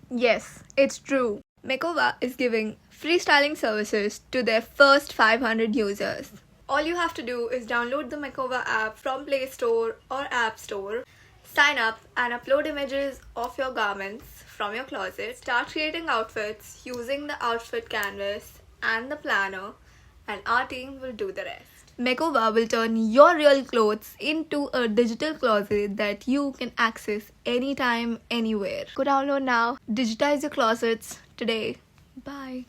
Yes, it's true. Mekova is giving free styling services to their first 500 users. All you have to do is download the Mekova app from Play Store or App Store, sign up and upload images of your garments from your closet, start creating outfits using the outfit canvas and the planner, and our team will do the rest. Mekova will turn your real clothes into a digital closet that you can access anytime, anywhere. Go download now. Digitize your closets today. Bye.